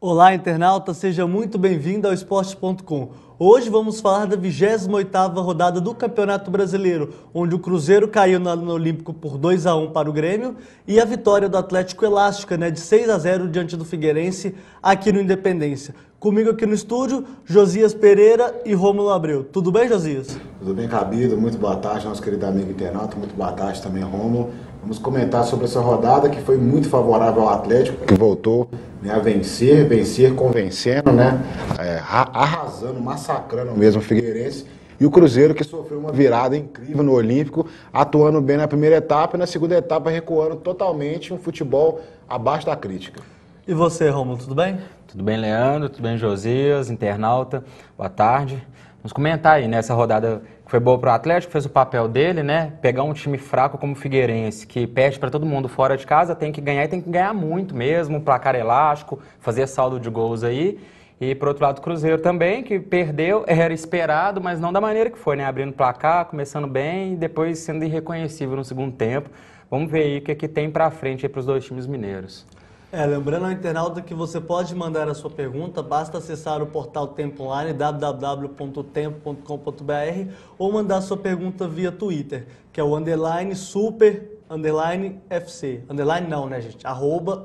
Olá, internauta, seja muito bem-vindo ao Esporte.com. Hoje vamos falar da 28ª rodada do Campeonato Brasileiro, onde o Cruzeiro caiu no Olímpico por 2-1 para o Grêmio e a vitória do Atlético Elástica, de 6-0 diante do Figueirense aqui no Independência. Comigo aqui no estúdio, Josias Pereira e Rômulo Abreu. Tudo bem, Josias? Tudo bem, Cabido? Muito boa tarde, nosso querido amigo internauta. Muito boa tarde também, Rômulo. Vamos comentar sobre essa rodada que foi muito favorável ao Atlético, que voltou a vencer convencendo, arrasando, massacrando mesmo o Figueirense. E o Cruzeiro, que sofreu uma virada incrível no Olímpico, atuando bem na primeira etapa e na segunda etapa recuando totalmente, um futebol abaixo da crítica. E você, Rômulo, tudo bem? Tudo bem, Leandro? Tudo bem, Josias, internauta? Boa tarde. Vamos comentar aí nessa rodada que foi boa para o Atlético, fez o papel dele, pegar um time fraco como o Figueirense, que perde para todo mundo fora de casa, tem que ganhar e tem que ganhar muito mesmo, placar elástico, fazer saldo de gols aí. E por outro lado o Cruzeiro também, que perdeu, era esperado, mas não da maneira que foi, abrindo placar, começando bem e depois sendo irreconhecível no segundo tempo. Vamos ver aí o que tem para frente para os dois times mineiros. Lembrando ao internauta que você pode mandar a sua pergunta, basta acessar o portal Tempo Online, www.tempo.com.br, ou mandar a sua pergunta via Twitter, que é o _super_FC. Underline não, gente?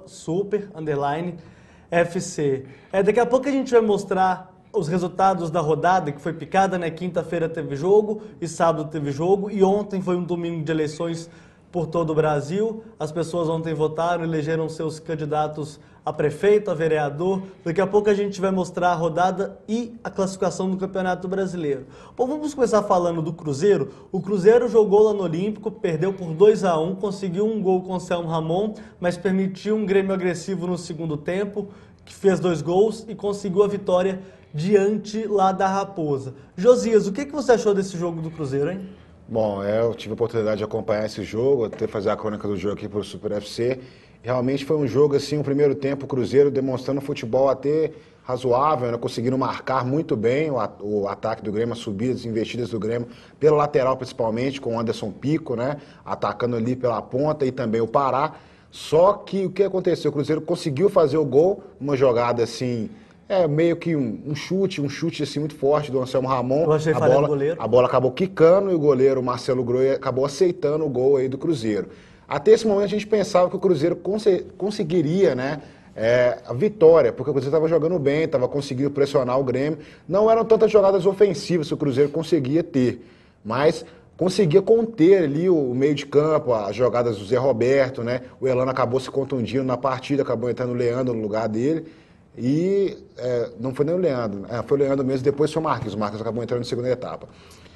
@super_FC. Daqui a pouco a gente vai mostrar os resultados da rodada, que foi picada, Quinta-feira teve jogo, e sábado teve jogo, e ontem foi um domingo de eleições por todo o Brasil. As pessoas ontem votaram, elegeram seus candidatos a prefeito, a vereador. Daqui a pouco a gente vai mostrar a rodada e a classificação do Campeonato Brasileiro. Bom, vamos começar falando do Cruzeiro. O Cruzeiro jogou lá no Olímpico, perdeu por 2-1, conseguiu um gol com o Anselmo Ramon, mas permitiu um Grêmio agressivo no segundo tempo, que fez 2 gols e conseguiu a vitória diante lá da Raposa. Josias, o que você achou desse jogo do Cruzeiro, hein? Bom, eu tive a oportunidade de acompanhar esse jogo, até fazer a crônica do jogo aqui para o Super FC. Realmente foi um jogo, assim, um primeiro tempo, o Cruzeiro demonstrando futebol até razoável, conseguindo marcar muito bem o ataque do Grêmio, as subidas, as investidas do Grêmio, pela lateral principalmente, com o Anderson Pico, atacando ali pela ponta e também o Pará. Só que o que aconteceu? O Cruzeiro conseguiu fazer o gol, uma jogada assim... meio que um chute assim muito forte do Anselmo Ramon. Eu achei falha do goleiro. A bola acabou quicando e o goleiro Marcelo Groi acabou aceitando o gol aí do Cruzeiro. Até esse momento a gente pensava que o Cruzeiro conseguiria, a vitória, porque o Cruzeiro estava jogando bem, estava conseguindo pressionar o Grêmio. Não eram tantas jogadas ofensivas que o Cruzeiro conseguia ter, mas conseguia conter ali o meio de campo, as jogadas do Zé Roberto, O Elano acabou se contundindo na partida, acabou entrando o Leandro no lugar dele. E não foi nem o Leandro, foi o Leandro mesmo, depois foi o Marquinhos acabou entrando na segunda etapa.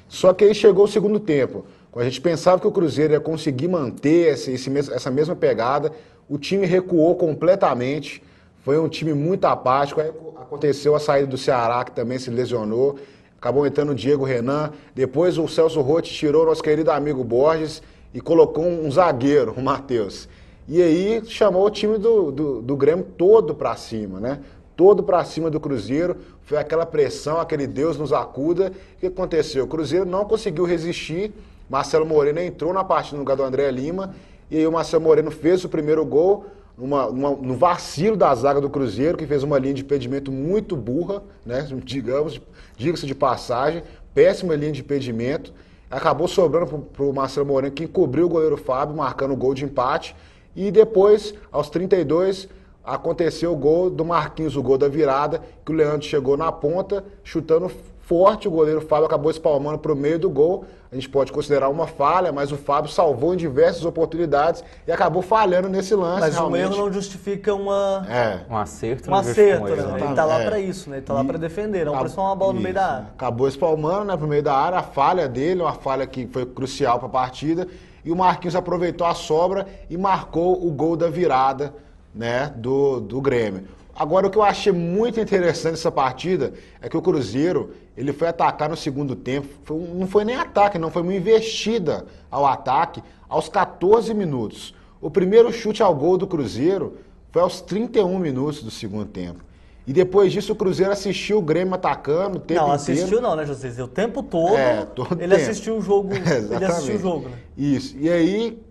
Só que aí chegou o segundo tempo, quando a gente pensava que o Cruzeiro ia conseguir manter essa mesma pegada, o time recuou completamente, foi um time muito apático, aí aconteceu a saída do Ceará, que também se lesionou, acabou entrando o Diego Renan, depois o Celso Rotti tirou o nosso querido amigo Borges e colocou um zagueiro, o Matheus. E aí chamou o time do Grêmio todo para cima, Todo para cima do Cruzeiro, foi aquela pressão, aquele Deus nos acuda. O que aconteceu? O Cruzeiro não conseguiu resistir, Marcelo Moreno entrou na partida no lugar do André Lima, e aí o Marcelo Moreno fez o primeiro gol, no vacilo da zaga do Cruzeiro, que fez uma linha de impedimento muito burra, diga-se de passagem, péssima linha de impedimento, acabou sobrando para o Marcelo Moreno, que encobriu o goleiro Fábio, marcando o gol de empate. E depois, aos 32, aconteceu o gol do Marquinhos, o gol da virada, que o Leandro chegou na ponta, chutando forte, o goleiro Fábio acabou espalmando para o meio do gol. A gente pode considerar uma falha, mas o Fábio salvou em diversas oportunidades e acabou falhando nesse lance. Mas realmente. um erro não justifica um acerto. Um acerto, Ele está lá para isso, Ele está lá para defender, não para só uma bola no meio da área. Acabou espalmando, para o meio da área, a falha dele, uma falha que foi crucial para a partida. E o Marquinhos aproveitou a sobra e marcou o gol da virada, do Grêmio. Agora, o que eu achei muito interessante nessa partida é que o Cruzeiro, ele foi atacar no segundo tempo, não foi nem ataque, não, foi uma investida ao ataque aos 14 minutos. O primeiro chute ao gol do Cruzeiro foi aos 31 minutos do segundo tempo. E depois disso o Cruzeiro assistiu o Grêmio atacando o tempo inteiro. Não, assistiu não, José? O tempo todo, todo ele tempo. assistiu o jogo. Ele assistiu o jogo, Isso. E aí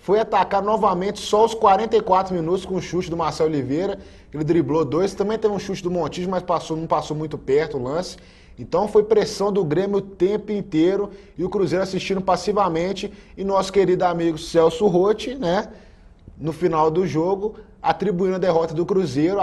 foi atacar novamente só aos 44 minutos com o chute do Marcelo Oliveira. Ele driblou 2, também teve um chute do Montijo, mas não passou muito perto o lance. Então foi pressão do Grêmio o tempo inteiro e o Cruzeiro assistindo passivamente. E nosso querido amigo Celso Rotti, né, no final do jogo, atribuindo a derrota do Cruzeiro,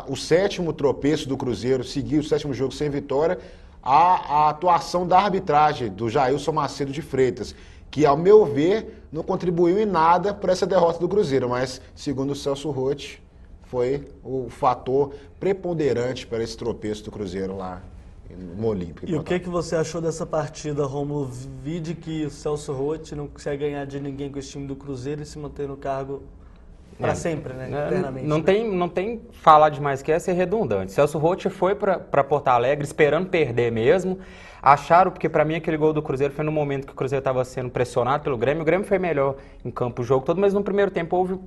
o 7º tropeço do Cruzeiro, seguiu o 7º jogo sem vitória, a atuação da arbitragem do Jailson Macedo de Freitas, que, ao meu ver, não contribuiu em nada para essa derrota do Cruzeiro, mas, segundo o Celso Rotti, foi o fator preponderante para esse tropeço do Cruzeiro lá no Olímpico. E o que você achou dessa partida, Rômulo? Vide que o Celso Rotti não consegue ganhar de ninguém com esse time do Cruzeiro e se manter no cargo para sempre, né? Eternamente. Não tem falar demais que é ser redundante. Celso Rotti foi para Porto Alegre esperando perder mesmo. Acharam, porque para mim aquele gol do Cruzeiro foi no momento que o Cruzeiro estava sendo pressionado pelo Grêmio. O Grêmio foi melhor em campo o jogo todo, mas no primeiro tempo houve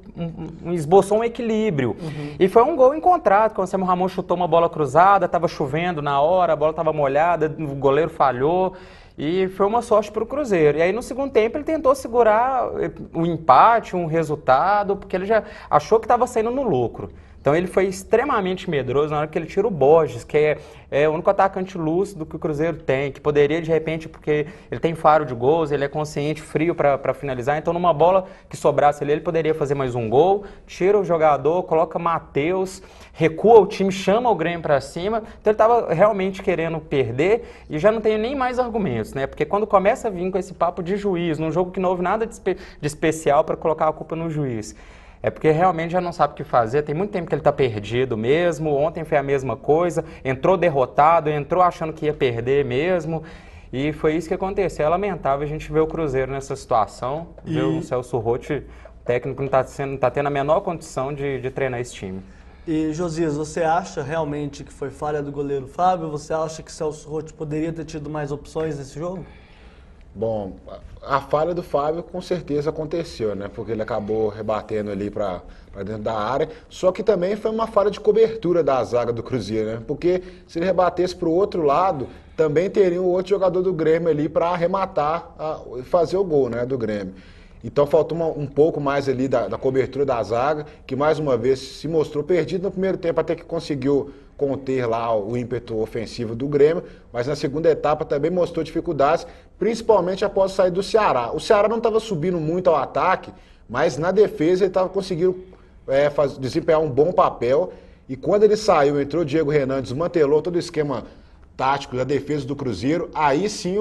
esboçou um equilíbrio. E foi um gol encontrado, quando o Samuel Ramon chutou uma bola cruzada, estava chovendo na hora, a bola estava molhada, o goleiro falhou. E foi uma sorte para o Cruzeiro. E aí no segundo tempo ele tentou segurar o empate, um resultado, porque ele já achou que estava saindo no lucro. Então ele foi extremamente medroso na hora que ele tira o Borges, que é o único atacante lúcido que o Cruzeiro tem, que poderia de repente, porque ele tem faro de gols, ele é consciente, frio para finalizar, então numa bola que sobrasse ali, ele poderia fazer mais um gol, tira o jogador, coloca Matheus, recua o time, chama o Grêmio para cima, então ele estava realmente querendo perder e já não tem nem mais argumentos, né? Porque quando começa a vir com esse papo de juiz, num jogo que não houve nada de especial para colocar a culpa no juiz, é porque realmente já não sabe o que fazer, tem muito tempo que ele está perdido mesmo, ontem foi a mesma coisa, entrou derrotado, entrou achando que ia perder mesmo, e foi isso que aconteceu. É lamentável a gente ver o Cruzeiro nessa situação, ver o Celso Rotti, o técnico não está tendo a menor condição de treinar esse time. E, Josias, você acha realmente que foi falha do goleiro Fábio? Você acha que Celso Rotti poderia ter tido mais opções nesse jogo? Bom, a falha do Fábio com certeza aconteceu, né? Porque ele acabou rebatendo ali para dentro da área. Só que também foi uma falha de cobertura da zaga do Cruzeiro, né? Porque se ele rebatesse para o outro lado, também teria um outro jogador do Grêmio ali para arrematar e fazer o gol, né, do Grêmio. Então faltou um pouco mais ali da cobertura da zaga, que mais uma vez se mostrou perdido no primeiro tempo, até que conseguiu conter lá o ímpeto ofensivo do Grêmio, mas na segunda etapa também mostrou dificuldades, principalmente após sair do Ceará. O Ceará não estava subindo muito ao ataque, mas na defesa ele estava conseguindo desempenhar um bom papel, e quando ele saiu, entrou o Diego Renan, desmantelou todo o esquema tático da defesa do Cruzeiro, aí sim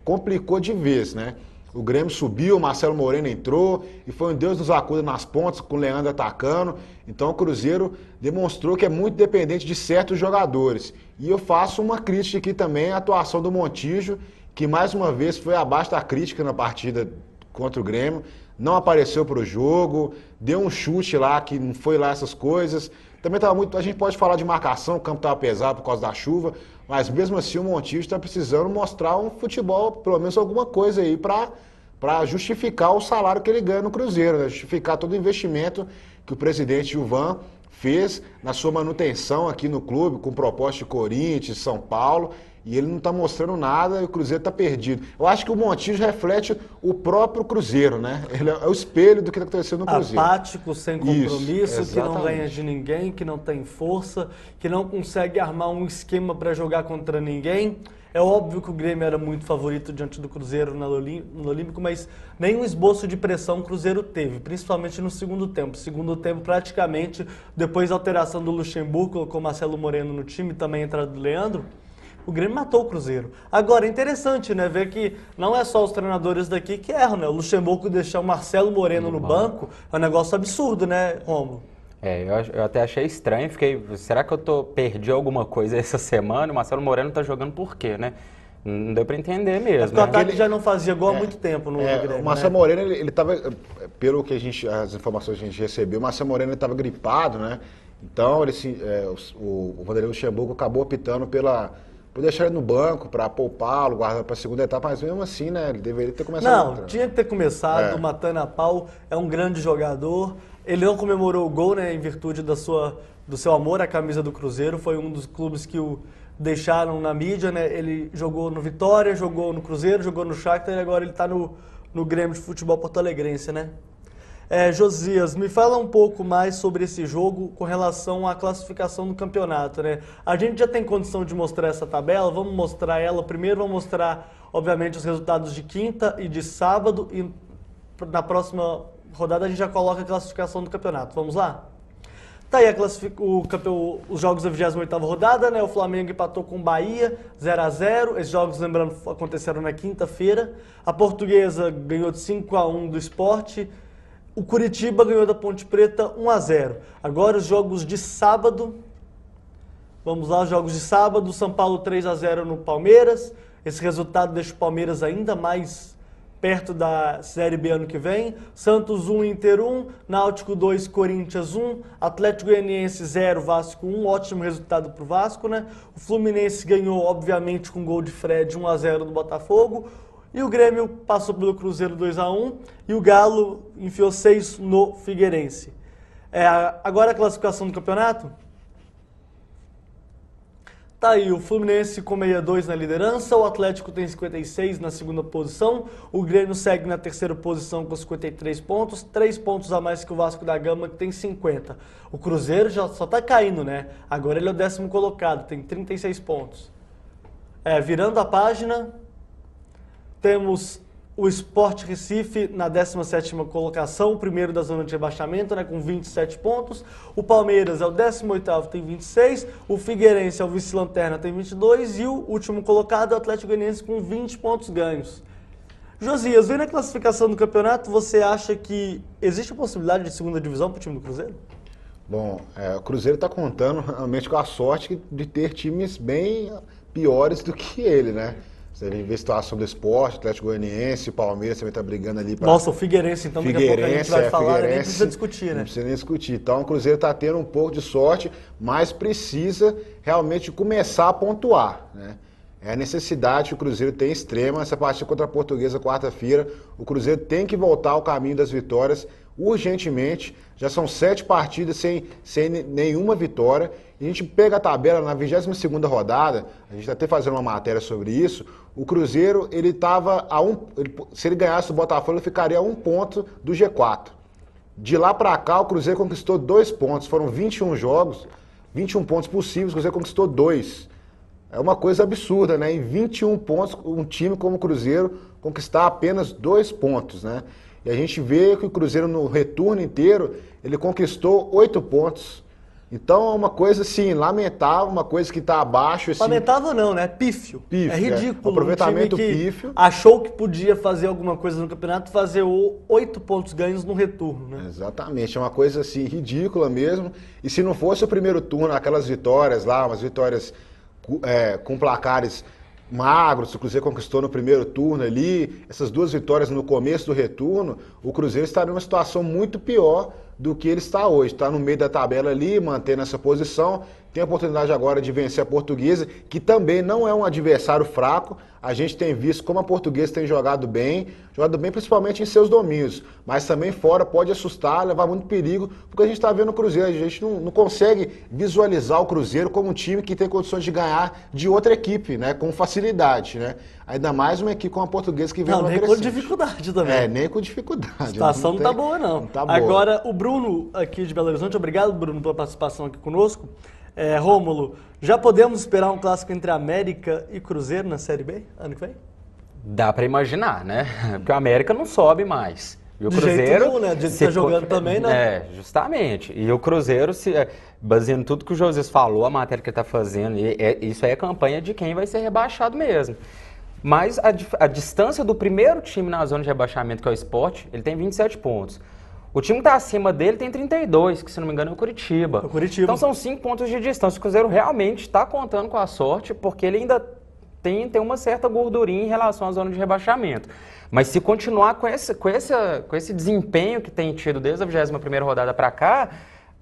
complicou de vez, né? O Grêmio subiu, o Marcelo Moreno entrou e foi um Deus nos acuda nas pontas, com o Leandro atacando. Então o Cruzeiro demonstrou que é muito dependente de certos jogadores. E eu faço uma crítica aqui também à atuação do Montijo, que mais uma vez foi abaixo da crítica na partida contra o Grêmio. Não apareceu para o jogo, deu um chute lá que não foi lá essas coisas. Também estava muito. A gente pode falar de marcação, o campo estava pesado por causa da chuva, mas mesmo assim o Montijo está precisando mostrar um futebol, pelo menos alguma coisa aí para justificar o salário que ele ganha no Cruzeiro, né? Justificar todo o investimento que o presidente Gilvan fez na sua manutenção aqui no clube, com proposta de Corinthians, São Paulo, e ele não está mostrando nada e o Cruzeiro está perdido. Eu acho que o Montijo reflete o próprio Cruzeiro, né? Ele é o espelho do que está acontecendo no Cruzeiro. Apático, sem compromisso, Isso, que não ganha de ninguém, que não tem força, que não consegue armar um esquema para jogar contra ninguém. É óbvio que o Grêmio era muito favorito diante do Cruzeiro no Olímpico, mas nenhum esboço de pressão o Cruzeiro teve, principalmente no segundo tempo. Segundo tempo, praticamente, depois da alteração do Luxemburgo, colocou Marcelo Moreno no time, também a entrada do Leandro, o Grêmio matou o Cruzeiro. Agora, é interessante, né, ver que não é só os treinadores daqui que erram, né? O Luxemburgo deixar o Marcelo Moreno no banco é um negócio absurdo, né, Rômulo? Eu até achei estranho, será que eu perdi alguma coisa essa semana? O Marcelo Moreno tá jogando por quê, né? Não deu para entender mesmo. É porque o ataque já não fazia gol há muito tempo no Grêmio. O Marcelo Moreno, ele tava, pelo que as informações que a gente recebeu, o Marcelo Moreno estava gripado, né? Então, o Vanderlei Luxemburgo acabou optando por deixar ele no banco, para poupá-lo, guardar para a segunda etapa, mas mesmo assim, né? Ele deveria ter começado. Não, tinha que ter começado, matando a pau, é um grande jogador. Ele não comemorou o gol, né, em virtude do seu amor à camisa do Cruzeiro. Foi um dos clubes que o deixaram na mídia, né? Ele jogou no Vitória, jogou no Cruzeiro, jogou no Shakhtar e agora ele está no Grêmio de Futebol Porto Alegrense, né? Josias, me fala um pouco mais sobre esse jogo com relação à classificação do campeonato, né? A gente já tem condição de mostrar essa tabela, vamos mostrar ela. Primeiro vamos mostrar, obviamente, os resultados de quinta e de sábado e na próxima rodada a gente já coloca a classificação do campeonato. Vamos lá? Tá aí os jogos da 28ª rodada, né? O Flamengo empatou com o Bahia, 0-0. Esses jogos, lembrando, aconteceram na quinta-feira. A Portuguesa ganhou de 5-1 do Sport. O Curitiba ganhou da Ponte Preta 1-0. Agora os jogos de sábado. Vamos lá, os jogos de sábado. São Paulo 3-0 no Palmeiras. Esse resultado deixa o Palmeiras ainda mais perto da Série B ano que vem. Santos 1, Inter 1, Náutico 2, Corinthians 1, Atlético Goianiense 0, Vasco 1, ótimo resultado para o Vasco, né? O Fluminense ganhou, obviamente, com gol de Fred 1-0 do Botafogo. E o Grêmio passou pelo Cruzeiro 2-1 e o Galo enfiou 6 no Figueirense. Agora a classificação do campeonato. Tá aí, o Fluminense com 62 na liderança, o Atlético tem 56 na segunda posição, o Grêmio segue na terceira posição com 53 pontos, 3 pontos a mais que o Vasco da Gama, que tem 50. O Cruzeiro já só tá caindo, né? Agora ele é o 10º colocado, tem 36 pontos. Virando a página, temos o Sport Recife na 17ª colocação, o primeiro da zona de rebaixamento, né, com 27 pontos. O Palmeiras é o 18º, tem 26. O Figueirense é o vice-lanterna, tem 22. E o último colocado é o Atlético Goianiense com 20 pontos ganhos. Josias, vendo a classificação do campeonato, você acha que existe a possibilidade de segunda divisão para o time do Cruzeiro? Bom, o Cruzeiro está contando realmente com a sorte de ter times bem piores do que ele, né? Você vê a situação do Sport, Atlético Goianiense, o Palmeiras também está brigando ali para... Nossa, o Figueirense, então, daqui a pouco a gente vai falar, nem precisa discutir, né? Não precisa nem discutir. Então, o Cruzeiro está tendo um pouco de sorte, mas precisa realmente começar a pontuar, né? É a necessidade que o Cruzeiro tem extrema. Essa partida contra a Portuguesa, quarta-feira, o Cruzeiro tem que voltar ao caminho das vitórias urgentemente. Já são 7 partidas sem nenhuma vitória. E a gente pega a tabela na 22ª rodada, a gente está até fazendo uma matéria sobre isso. O Cruzeiro, ele estava se ele ganhasse o Botafogo, ele ficaria a 1 ponto do G4. De lá para cá, o Cruzeiro conquistou 2 pontos. Foram 21 jogos, 21 pontos possíveis, o Cruzeiro conquistou 2. É uma coisa absurda, né? Em 21 pontos, um time como o Cruzeiro conquistar apenas 2 pontos, né? E a gente vê que o Cruzeiro no retorno inteiro, ele conquistou 8 pontos. Então é uma coisa assim, lamentável, uma coisa que está abaixo. Assim, lamentável não, né? Pífio. É ridículo. Aproveitamento um time que pífio. Achou que podia fazer alguma coisa no campeonato, fazer 8 pontos ganhos no retorno, né? Exatamente, é uma coisa assim, ridícula mesmo. E se não fosse o primeiro turno, aquelas vitórias lá, umas vitórias com placares magros, o Cruzeiro conquistou no primeiro turno ali, essas 2 vitórias no começo do retorno, o Cruzeiro estaria numa situação muito pior do que ele está hoje. Está no meio da tabela ali, mantendo essa posição, tem a oportunidade agora de vencer a Portuguesa, que também não é um adversário fraco. A gente tem visto como a Portuguesa tem jogado bem principalmente em seus domínios, mas também fora pode assustar, levar muito perigo, porque a gente está vendo o Cruzeiro, a gente não consegue visualizar o Cruzeiro como um time que tem condições de ganhar de outra equipe, né, com facilidade, né? Ainda mais uma equipe como a Portuguesa que vem não, nem com dificuldade também. Nem com dificuldade. A situação não tá boa, não. Não tá boa. Agora, o Bruno aqui de Belo Horizonte, obrigado, Bruno, pela participação aqui conosco. Rômulo, já podemos esperar um clássico entre América e Cruzeiro na Série B ano que vem? Dá para imaginar, né? Porque o América não sobe mais. E o Cruzeiro, jeito nenhum, né? De tá jogando também, né? Justamente. E o Cruzeiro, baseando tudo que o José falou, a matéria que ele está fazendo, isso aí é campanha de quem vai ser rebaixado mesmo. Mas a distância do primeiro time na zona de rebaixamento, que é o Sport, ele tem 27 pontos. O time que está acima dele tem 32, que se não me engano é o Curitiba. Então são 5 pontos de distância. O Cruzeiro realmente está contando com a sorte, porque ele ainda tem uma certa gordurinha em relação à zona de rebaixamento. Mas se continuar com esse desempenho que tem tido desde a 21ª rodada para cá,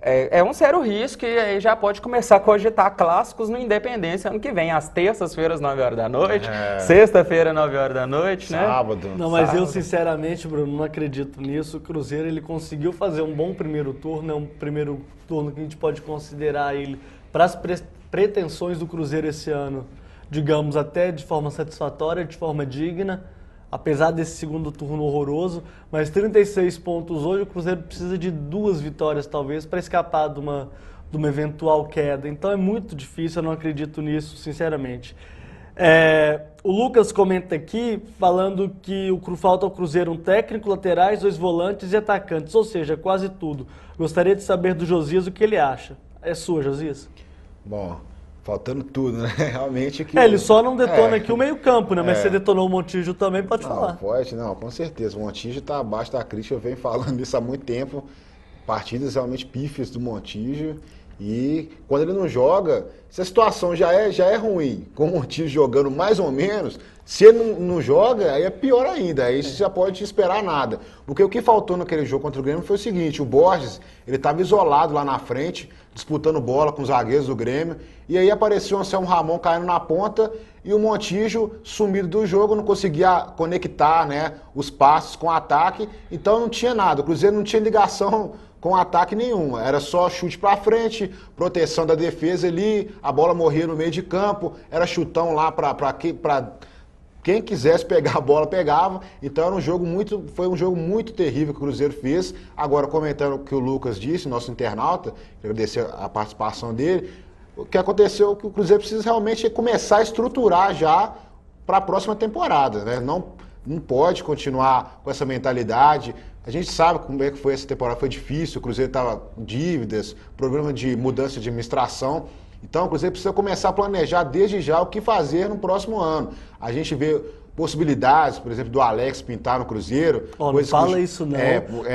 é um sério risco e aí já pode começar a cogitar clássicos no Independência ano que vem, às terças-feiras, 9 horas da noite, sexta-feira, 9 horas da noite, né? Sábado. Não, mas eu sinceramente, Bruno, não acredito nisso. O Cruzeiro, ele conseguiu fazer um bom primeiro turno, é um primeiro turno que a gente pode considerar ele para as pretensões do Cruzeiro esse ano, digamos, até de forma satisfatória, de forma digna. apesar desse segundo turno horroroso, mas 36 pontos hoje, o Cruzeiro precisa de 2 vitórias talvez para escapar de uma eventual queda. Então é muito difícil, eu não acredito nisso, sinceramente. O Lucas comenta aqui, falando que falta ao Cruzeiro um técnico, laterais, 2 volantes e atacantes, ou seja, quase tudo. Gostaria de saber do Josias o que ele acha. É sua, Josias? Bom, faltando tudo, né? Realmente que... ele só não detona aqui o meio-campo, né? Mas você detonou o Montijo também, pode falar. Pode, com certeza. O Montijo está abaixo da crítica, eu venho falando isso há muito tempo. Partidas realmente pífias do Montijo. E quando ele não joga, se a situação já é ruim, com o Montijo jogando mais ou menos, se ele não joga, aí é pior ainda, aí você já pode esperar nada. Porque o que faltou naquele jogo contra o Grêmio foi o seguinte, o Borges, ele estava isolado lá na frente, disputando bola com os zagueiros do Grêmio, e aí apareceu o Anselmo Ramon caindo na ponta, e o Montijo sumido do jogo, não conseguia conectar, né, os passos com o ataque, então não tinha nada, o Cruzeiro não tinha ligação com ataque nenhum, era só chute pra frente, proteção da defesa ali, a bola morria no meio de campo, era chutão lá pra quem quisesse pegar a bola, pegava. Então foi um jogo muito terrível que o Cruzeiro fez. Agora, comentando o que o Lucas disse, nosso internauta, agradecer a participação dele, o que aconteceu é que o Cruzeiro precisa realmente começar a estruturar já para a próxima temporada, né? Não pode continuar com essa mentalidade. A gente sabe como é que foi essa temporada, foi difícil, o Cruzeiro estava com dívidas, problema de mudança de administração. Então o Cruzeiro precisa começar a planejar desde já o que fazer no próximo ano. A gente vê possibilidades, por exemplo, do Alex pintar no Cruzeiro. Não fala isso não.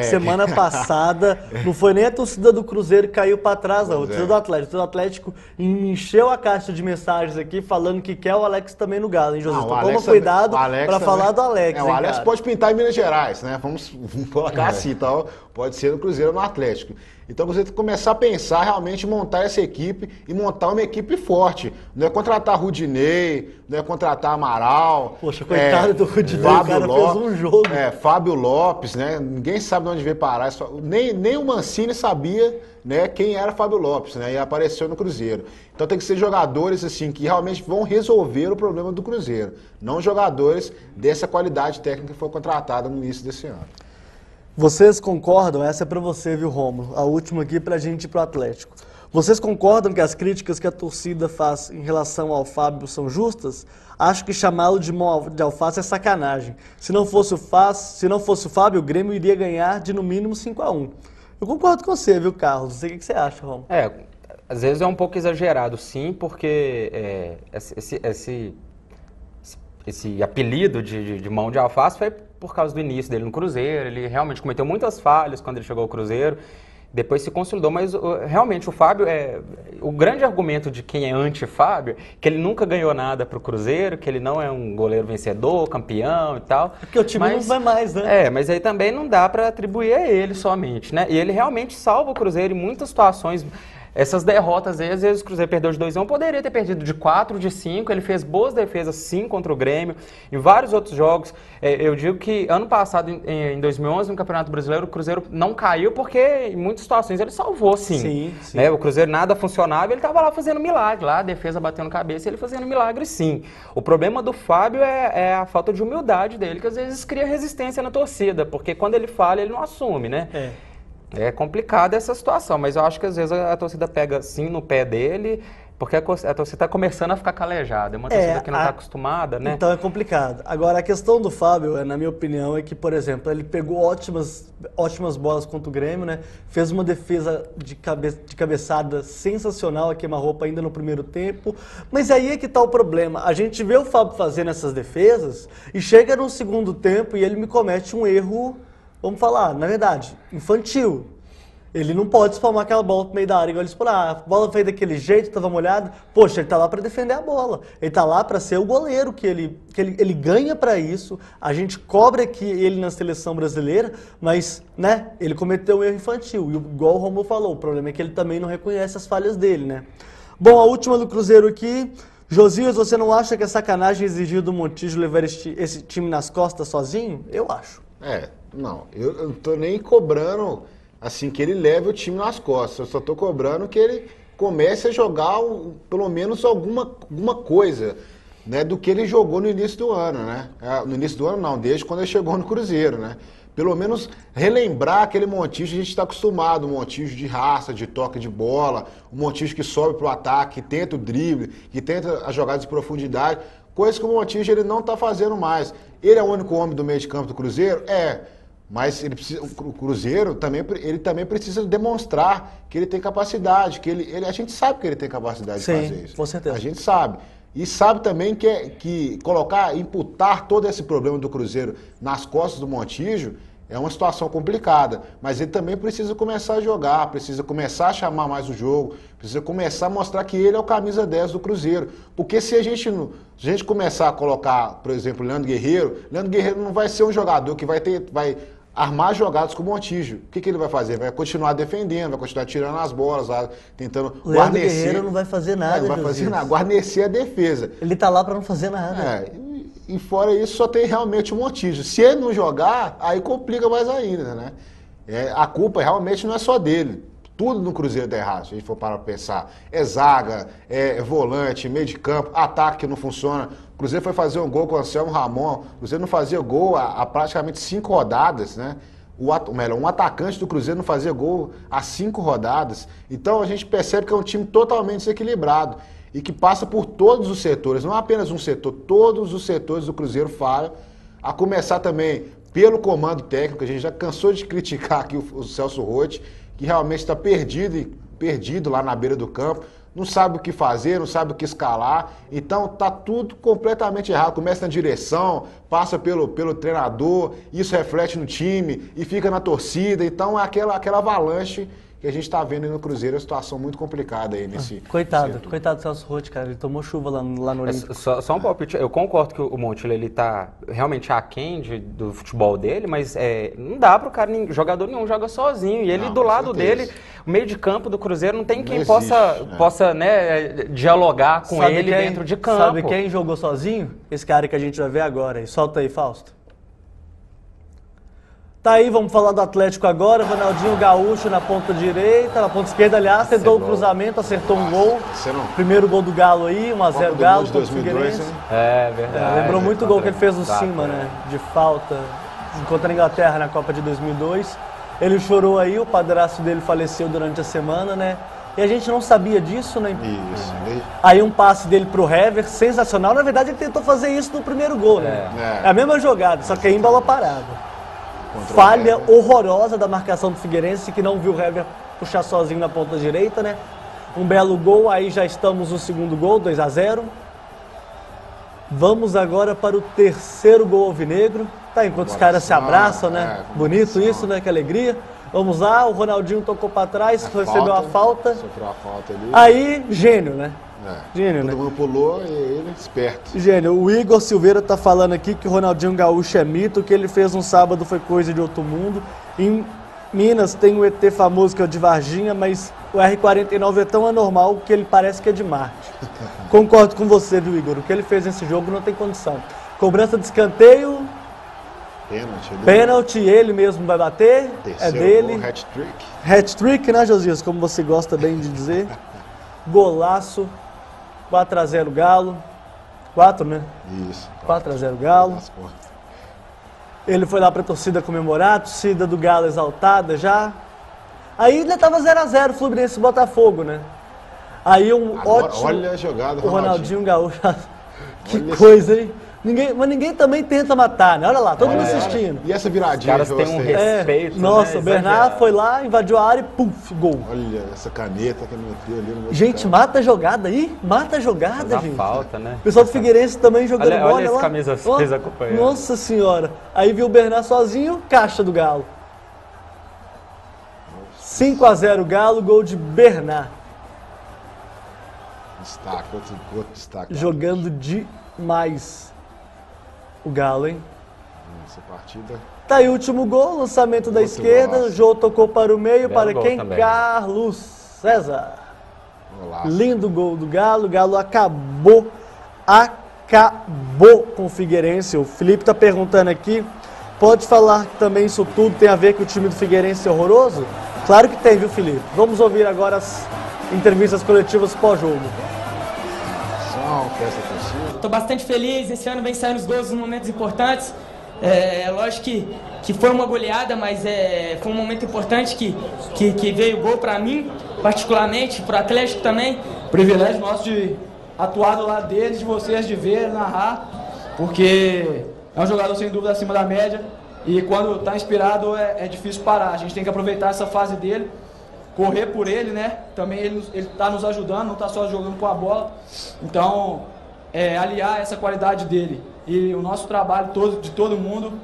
Semana passada, não foi nem a torcida do Cruzeiro que caiu para trás, não. A torcida do Atlético. A torcida do Atlético encheu a caixa de mensagens aqui falando que quer o Alex também no Galo, hein, José? Então toma cuidado para falar do Alex. O Alex pode pintar em Minas Gerais, né? Vamos colocar assim, então pode ser no Cruzeiro ou no Atlético. Então você tem que começar a pensar realmente em montar essa equipe e montar uma equipe forte. Não é contratar Rudinei, não é contratar Amaral. Poxa, coitado do Rudinei, o cara fez um jogo. Fábio Lopes, né? Ninguém sabe de onde veio parar. Nem o Mancini sabia, né, quem era Fábio Lopes, né? E apareceu no Cruzeiro. Então tem que ser jogadores assim que realmente vão resolver o problema do Cruzeiro. Não jogadores dessa qualidade técnica que foi contratada no início desse ano. Vocês concordam? Essa é para você, viu, Rômulo? A última aqui para a gente ir para o Atlético. Vocês concordam que as críticas que a torcida faz em relação ao Fábio são justas? Acho que chamá-lo de mão de alface é sacanagem. Se não fosse o Fábio, o Grêmio iria ganhar de no mínimo 5-1. Eu concordo com você, viu, Carlos? Não sei o que você acha, Rômulo. Às vezes é um pouco exagerado, sim, porque esse apelido de mão de alface foi por causa do início dele no Cruzeiro. Ele realmente cometeu muitas falhas quando ele chegou ao Cruzeiro, depois se consolidou, mas realmente o Fábio, o grande argumento de quem é anti-Fábio, que ele nunca ganhou nada para o Cruzeiro, que ele não é um goleiro vencedor, campeão e tal. Porque o time não vai mais, né? Mas aí também não dá para atribuir a ele somente, né? E ele realmente salva o Cruzeiro em muitas situações. Essas derrotas aí, às vezes o Cruzeiro perdeu de 2-1, poderia ter perdido de 4, de 5, ele fez boas defesas sim contra o Grêmio, em vários outros jogos. Eu digo que ano passado, em 2011, no Campeonato Brasileiro, o Cruzeiro não caiu porque em muitas situações ele salvou sim. Sim. Né? O Cruzeiro nada funcionava, ele estava lá fazendo milagre, lá a defesa batendo cabeça, ele fazendo milagre sim. O problema do Fábio é a falta de humildade dele, que às vezes cria resistência na torcida, porque quando ele falha, ele não assume, né? É complicada essa situação, mas eu acho que às vezes a torcida pega sim no pé dele, porque a torcida está começando a ficar calejada. É uma torcida que não está acostumada, né? Então é complicado. Agora, a questão do Fábio, na minha opinião, é que, por exemplo, ele pegou ótimas bolas contra o Grêmio, né? Fez uma defesa de cabeçada sensacional a queima-roupa ainda no primeiro tempo. Mas aí é que está o problema. A gente vê o Fábio fazendo essas defesas e chega no segundo tempo e ele me comete um erro, vamos falar, na verdade, infantil. Ele não pode espalmar aquela bola pro meio da área, igual ele espalhou. A bola veio daquele jeito, estava molhada. Poxa, ele tá lá para defender a bola. Ele tá lá para ser o goleiro, que ele ganha para isso. A gente cobra aqui ele na seleção brasileira, mas, né, ele cometeu um erro infantil. E igual o Romulo falou, o problema é que ele também não reconhece as falhas dele, né? Bom, a última do Cruzeiro aqui. Josias, você não acha que é sacanagem exigir do Montijo levar esse time nas costas sozinho? Eu acho. Não, eu não tô nem cobrando assim que ele leve o time nas costas, eu só tô cobrando que ele comece a jogar pelo menos alguma coisa. né, do que ele jogou no início do ano, né? No início do ano não, desde quando ele chegou no Cruzeiro, né? Pelo menos relembrar aquele Montijo que a gente está acostumado, um Montijo de raça, de toque de bola, um Montijo que sobe para o ataque, que tenta o drible, que tenta as jogadas de profundidade, coisa que o Montijo ele não está fazendo mais. Ele é o único homem do meio de campo do Cruzeiro? É. Mas o Cruzeiro também precisa demonstrar que ele tem capacidade, que a gente sabe que ele tem capacidade de fazer isso. Com certeza. A gente sabe. E sabe também que imputar todo esse problema do Cruzeiro nas costas do Montijo é uma situação complicada. Mas ele também precisa começar a jogar, precisa começar a chamar mais o jogo, precisa começar a mostrar que ele é o camisa 10 do Cruzeiro. Porque se a gente começar a colocar, por exemplo, o Leandro Guerreiro não vai ser um jogador que vai armar jogadas com o Montijo. O que ele vai fazer? Vai continuar defendendo, vai continuar tirando as bolas, tentando o Leandro Guerreiro não vai fazer nada. Não vai fazer nada, guarnecer a defesa. Ele tá lá para não fazer nada. E fora isso, só tem realmente o Montijo. Se ele não jogar, aí complica mais ainda, né? A culpa realmente não é só dele. Tudo no Cruzeiro dá errado, se a gente for parar para pensar. É zaga, é volante, meio de campo, ataque que não funciona. O Cruzeiro foi fazer um gol com o Anselmo Ramon. O Cruzeiro não fazia gol há praticamente 5 rodadas, né? Um atacante do Cruzeiro não fazia gol há 5 rodadas. Então a gente percebe que é um time totalmente desequilibrado e que passa por todos os setores, não apenas um setor, todos os setores do Cruzeiro falham, a começar também pelo comando técnico. A gente já cansou de criticar aqui o Celso Roth, que realmente está perdido lá na beira do campo, não sabe o que fazer, não sabe o que escalar, então tá tudo completamente errado. Começa na direção, passa pelo treinador, isso reflete no time e fica na torcida, então é aquela avalanche que a gente está vendo aí no Cruzeiro, é uma situação muito complicada aí nesse... Coitado do Celso Roth, cara, ele tomou chuva lá no Olímpico. Só um palpite, eu concordo que o Montijo, ele tá realmente aquém do futebol dele, mas não dá pro cara, jogador nenhum joga sozinho, e ele do lado dele, o meio de campo do Cruzeiro não tem quem possa dialogar com ele dentro de campo. Sabe quem jogou sozinho? Esse cara que a gente vai ver agora, solta aí, Fausto. Tá aí, vamos falar do Atlético agora. Ronaldinho Gaúcho na ponta direita, na ponta esquerda, aliás, tentou o cruzamento, acertou um gol. Primeiro gol do Galo aí, 1x0 Galo contra o Figueirense. É verdade. Lembrou muito o gol que ele fez no cima, né? De falta, contra a Inglaterra na Copa de 2002. Ele chorou aí, o padrasto dele faleceu durante a semana, né? E a gente não sabia disso, né? Isso. Aí um passe dele pro Hever, sensacional. Na verdade, ele tentou fazer isso no primeiro gol, né? É a mesma jogada, só que aí em bola parada. Falha horrorosa da marcação do Figueirense, que não viu o Hever puxar sozinho na ponta direita, né? Um belo gol, aí já estamos no segundo gol, 2-0. Vamos agora para o terceiro gol alvinegro. Tá, enquanto os caras se abraçam, né? Bonito isso, né? Que alegria. Vamos lá, o Ronaldinho tocou para trás, recebeu a falta. Sofreu a falta ali. Aí, gênio, né? Gênio, todo mundo pulou e ele esperto. Gênio, o Igor Silveira tá falando aqui que o Ronaldinho Gaúcho é mito, o que ele fez um sábado foi coisa de outro mundo. Em Minas tem o ET famoso que é o de Varginha, mas o R49 é tão anormal que ele parece que é de Marte. Concordo com você, viu, Igor? O que ele fez nesse jogo não tem condição. Cobrança de escanteio. Pênalti, ele mesmo vai bater. Terceiro é dele. Gol, hat-trick. Hat-trick, né, Josias? Como você gosta bem de dizer. Golaço. 4-0 Galo. 4, né? Isso. 4-0 Galo. Ele foi lá pra torcida comemorar, a torcida do Galo exaltada já. Aí ainda tava 0-0 Fluminense e Botafogo, né? Aí ótimo... Olha a jogada, o Ronaldinho Gaúcho. Que coisa, hein? Ninguém também tenta matar, né? Olha lá, todo mundo assistindo. E essa viradinha? Os caras têm um respeito, Nossa, né? o Bernard foi lá, invadiu a área e puf, gol. Olha essa caneta que ele meteu ali no meio. Gente, mata a jogada aí, mata a jogada, gente. Falta, né? O pessoal do Figueirense também jogando bola. Olha esse lá. camisa 6 acompanhando. Nossa senhora. Aí viu o Bernard sozinho, caixa do Galo. 5-0 Galo, gol de Bernard. Destaque, outro destaque. Jogando demais o Galo, hein? Essa partida. Tá aí o último gol, lançamento da esquerda. O Jô tocou para o meio, para quem? Também. Carlos César. Golaço. Lindo gol do Galo. O Galo acabou com o Figueirense. O Felipe tá perguntando aqui. Pode falar que também isso tudo tem a ver com o time do Figueirense é horroroso? Claro que tem, viu, Felipe? Vamos ouvir agora as entrevistas coletivas pós-jogo. Só festa torcida. Estou bastante feliz, esse ano vem saindo os gols nos momentos importantes. Lógico que foi uma goleada, mas foi um momento importante que veio o gol para mim, particularmente, para o Atlético também. Privilégio nosso de atuar do lado deles, de vocês, de ver, narrar, porque é um jogador sem dúvida acima da média e quando está inspirado é difícil parar. A gente tem que aproveitar essa fase dele, correr por ele, né? Também ele está nos ajudando, não está só jogando com a bola. Então, aliar essa qualidade dele e o nosso trabalho de todo mundo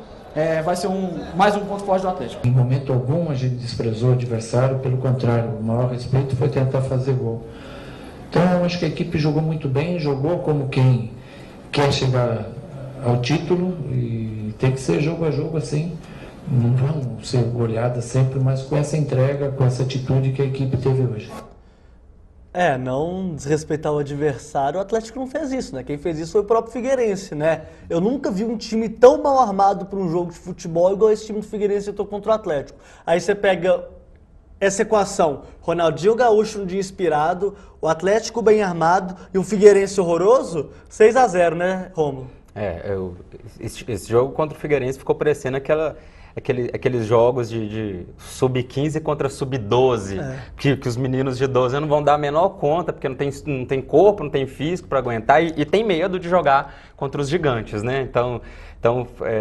vai ser mais um ponto forte do Atlético. Em momento algum a gente desprezou o adversário, pelo contrário, o maior respeito foi tentar fazer gol. Então eu acho que a equipe jogou muito bem, jogou como quem quer chegar ao título e tem que ser jogo a jogo assim. Não vão ser goleadas sempre, mas com essa entrega, com essa atitude que a equipe teve hoje. Não desrespeitar o adversário, o Atlético não fez isso, né? Quem fez isso foi o próprio Figueirense, né? Eu nunca vi um time tão mal armado para um jogo de futebol igual esse time do Figueirense entrou contra o Atlético. Aí você pega essa equação, Ronaldinho Gaúcho um dia inspirado, o Atlético bem armado e um Figueirense horroroso, 6-0, né, Romulo? Esse jogo contra o Figueirense ficou parecendo aqueles jogos de sub-15 contra sub-12, que os meninos de 12 não vão dar a menor conta, porque não tem corpo, não tem físico para aguentar e tem medo de jogar contra os gigantes, né? Então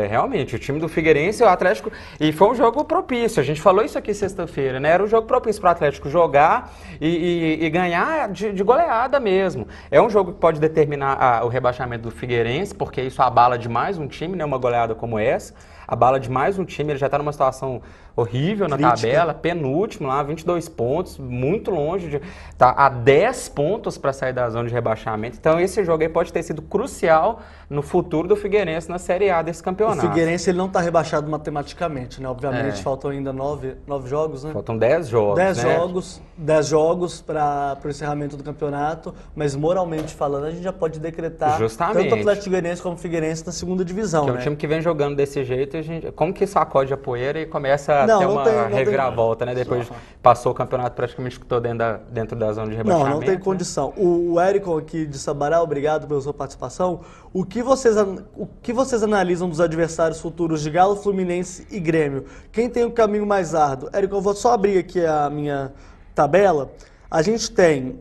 realmente, o time do Figueirense, o Atlético, e foi um jogo propício, a gente falou isso aqui sexta-feira, né? Era um jogo propício para o Atlético jogar e ganhar de goleada mesmo. É um jogo que pode determinar o rebaixamento do Figueirense, porque isso abala demais um time, né? Uma goleada como essa. Abala demais um time, ele já está numa situação horrível na tabela, penúltimo lá, 22 pontos, muito longe, tá a 10 pontos para sair da zona de rebaixamento. Então esse jogo aí pode ter sido crucial no futuro do Figueirense na Série A desse campeonato. O Figueirense ele não está rebaixado matematicamente, né? Obviamente faltam ainda 9 jogos, né? Faltam 10 jogos, 10 jogos para o encerramento do campeonato, mas moralmente falando a gente já pode decretar justamente tanto o Atlético Goianiense como o Figueirense na segunda divisão, que é um time que vem jogando desse jeito, como que sacode a poeira e começa a ter uma reviravolta, né? Depois passou o campeonato praticamente todo dentro da zona de rebaixamento. Não tem condição. O Érico aqui de Sabará, obrigado pela sua participação. O que vocês analisam dos adversários futuros de Galo, Fluminense e Grêmio? Quem tem o caminho mais árduo? Érico, eu vou só abrir aqui a minha tabela. A gente tem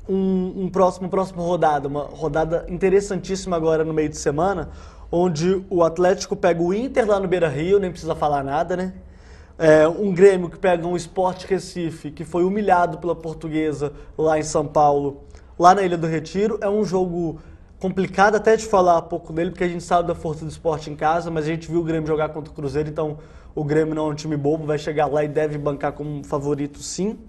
uma próxima rodada, uma rodada interessantíssima agora no meio de semana, onde o Atlético pega o Inter lá no Beira-Rio, nem precisa falar nada, né? Um Grêmio que pega um Sport Recife, que foi humilhado pela Portuguesa lá em São Paulo, lá na Ilha do Retiro. É um jogo complicado até de falar um pouco dele, porque a gente sabe da força do Sport em casa, mas a gente viu o Grêmio jogar contra o Cruzeiro, então o Grêmio não é um time bobo, vai chegar lá e deve bancar como favorito sim.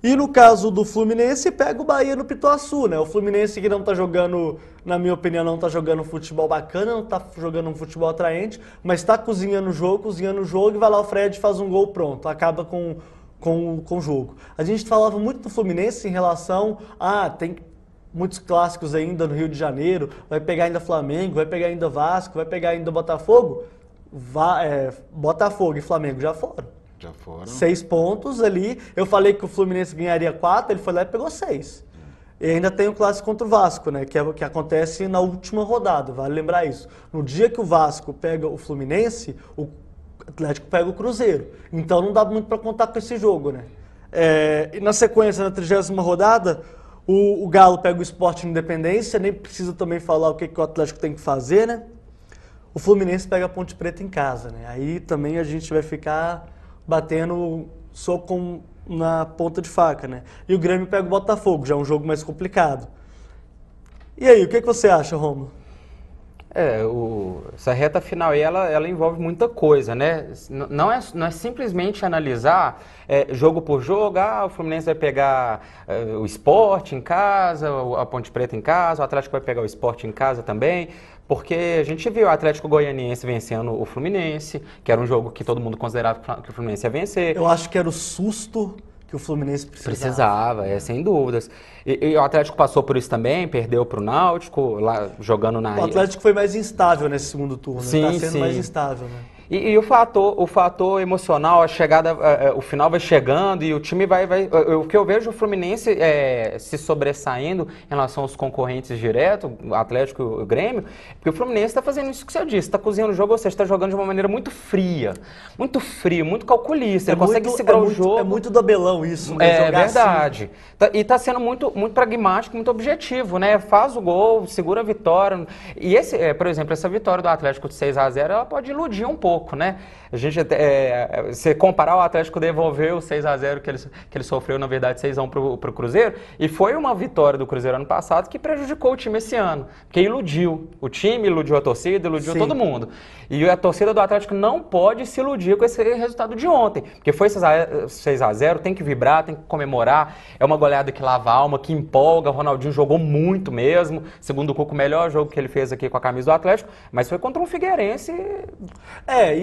E no caso do Fluminense, pega o Bahia no Pituaçu, né? O Fluminense que não tá jogando, na minha opinião, não tá jogando um futebol bacana, não tá jogando um futebol atraente, mas tá cozinhando o jogo e vai lá o Fred, faz um gol, pronto, acaba com o jogo. A gente falava muito do Fluminense em relação tem muitos clássicos ainda no Rio de Janeiro, vai pegar ainda Flamengo, vai pegar ainda Vasco, vai pegar ainda Botafogo. Botafogo e Flamengo já foram. Já foram. 6 pontos ali. Eu falei que o Fluminense ganharia 4, ele foi lá e pegou 6. E ainda tem o clássico contra o Vasco, né? Que acontece na última rodada, vale lembrar isso. No dia que o Vasco pega o Fluminense, o Atlético pega o Cruzeiro. Então não dá muito para contar com esse jogo, né? E na sequência, na 30ª rodada, o Galo pega o Sport Independência, nem precisa também falar o que o Atlético tem que fazer, né? O Fluminense pega a Ponte Preta em casa, né? Aí também a gente vai ficar batendo soco na ponta de faca, né? E o Grêmio pega o Botafogo, já é um jogo mais complicado. E aí, o que você acha, Romulo? Essa reta final aí, ela envolve muita coisa, né? Não é simplesmente analisar jogo por jogo, o Fluminense vai pegar o Sport em casa, a Ponte Preta em casa, o Atlético vai pegar o Sport em casa também, porque a gente viu o Atlético Goianiense vencendo o Fluminense, que era um jogo que todo mundo considerava que o Fluminense ia vencer. Eu acho que era o susto que o Fluminense precisava. Sem dúvidas. E o Atlético passou por isso também, perdeu para o Náutico, lá jogando na... O Atlético foi mais instável nesse segundo turno, sim, está sendo mais instável, né? E o fator emocional, a chegada, o final vai chegando e o time o que eu vejo o Fluminense se sobressaindo em relação aos concorrentes diretos, o Atlético e o Grêmio, porque o Fluminense está fazendo isso que você disse, está cozinhando o jogo, ou seja, está jogando de uma maneira muito fria, muito frio, muito calculista, ele consegue segurar o jogo. É muito do Abelão isso, né? É Jogar verdade. E está sendo muito pragmático, muito objetivo, né? Faz o gol, segura a vitória. E por exemplo, essa vitória do Atlético de 6-0, ela pode iludir um pouco, né? A gente se comparar o Atlético devolver o 6-0 que ele sofreu, na verdade, 6-1 pro Cruzeiro, e foi uma vitória do Cruzeiro ano passado que prejudicou o time esse ano, porque iludiu o time, iludiu a torcida, iludiu todo mundo. E a torcida do Atlético não pode se iludir com esse resultado de ontem, porque foi 6-0, tem que vibrar, tem que comemorar, é uma goleada que lava a alma, que empolga, o Ronaldinho jogou muito mesmo, segundo o Cuco, o melhor jogo que ele fez aqui com a camisa do Atlético, mas foi contra um Figueirense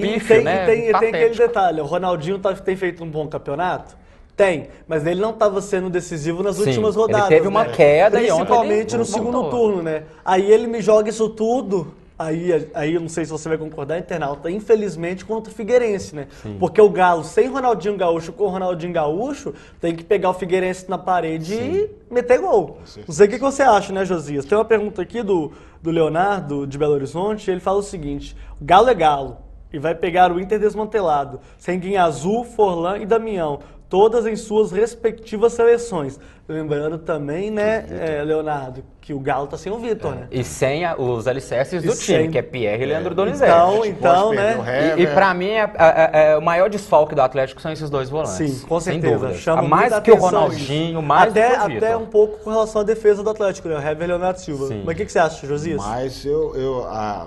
pífio, né? Tem aquele detalhe, o Ronaldinho tem feito um bom campeonato? Tem, mas ele não estava sendo decisivo nas últimas rodadas. Ele teve uma queda e ontem principalmente no segundo turno, né? Aí ele me joga isso tudo, aí eu não sei se você vai concordar, internauta, infelizmente contra o Figueirense, né? Sim. Porque o Galo sem Ronaldinho Gaúcho com o Ronaldinho Gaúcho tem que pegar o Figueirense na parede e meter gol. Não sei o que você acha, né, Josias? Tem uma pergunta aqui do Leonardo, de Belo Horizonte, ele fala o seguinte: o Galo é Galo e vai pegar o Inter desmantelado, sem Guinhazu, Forlan e Damião, todas em suas respectivas seleções. Lembrando também, né, Leonardo, que o Galo tá sem o Vitor, né? E sem os alicerces do time, que é Pierre e Leandro Donizete. Então, né? E pra mim, o maior desfalque do Atlético são esses dois volantes. Sim, com certeza. Chama mais que o Ronaldinho, mais do que o Vitor. Até um pouco com relação à defesa do Atlético, né? O Hever e Leonardo Silva. Sim. Mas o que você acha, Josias? Mas eu